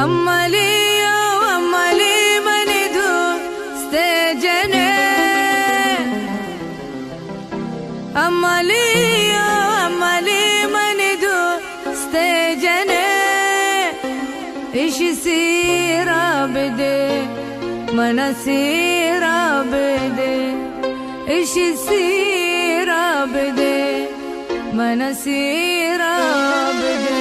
أمالي منيدو استجني أمالي منيدو استجني إيش يصير بدي ما نصير بدي إيش يصير بدي ما نصير بدي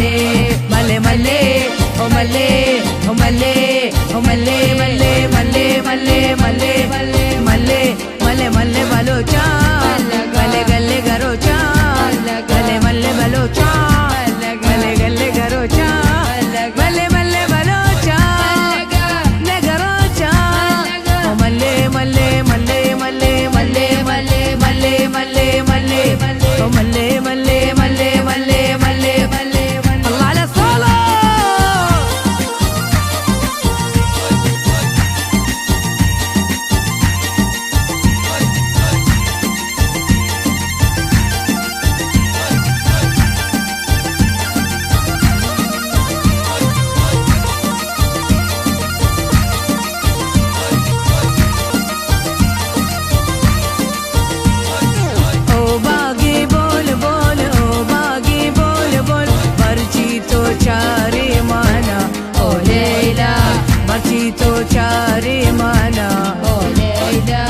మల్లే మల్లె మల్లె ఓ మల్లె ఓ మల్లె ఓ మల్లె మల్లె మల్లె మల్లె మల్లె మల్లె మల్లె మల్లె మల్లె బలోచా గల్లె గల్లె గరోచా గల్లె మల్లె బలోచా గల్లె గల్లె గరోచా మల్లె మల్లె బలోచా గరోచా ఓ మల్లె మల్లె మల్లె మల్లె మల్లె మల్లె మల్లె మల్లె మల్లె ఓ మల్లె మల్లె మల్లె మల్లె మల్లె మల్లె الله على الصلاة तो चारे माना ओ लैला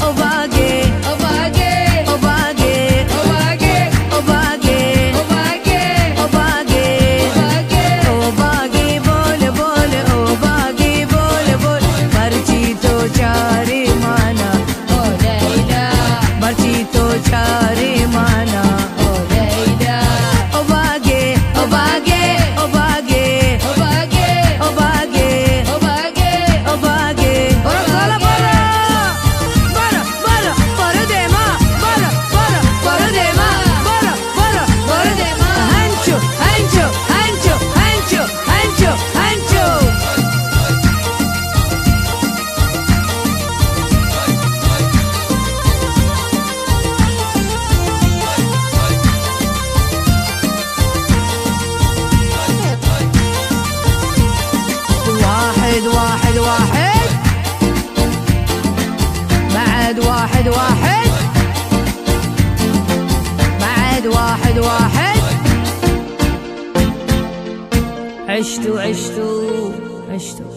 ओ बागे ओ बागे ओ बागे ओ बागे ओ बागे ओ बागे ओ बागे ओ बागे बोल बोल ओ बागे बोल बोल मर्जी तो चारे माना ओ लैला मर्जी तो चारे माना ओ लैला ओ बागे ओ बागे ओ बागे ओ बागे ओ बागे واحد واحد بعد واحد واحد بعد واحد واحد عشتوا عشتوا عشتوا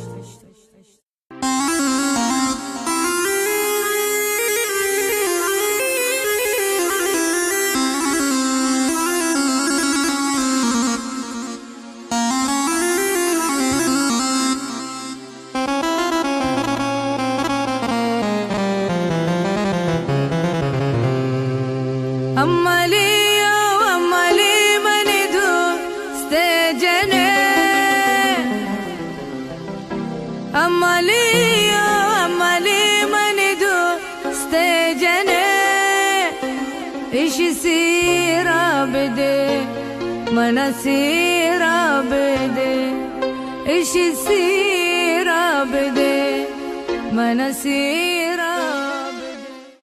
أمالي مندو استجني أمالي مندو استجني إيش يصير بدي ما نصير بدي إيش يصير بدي ما نصير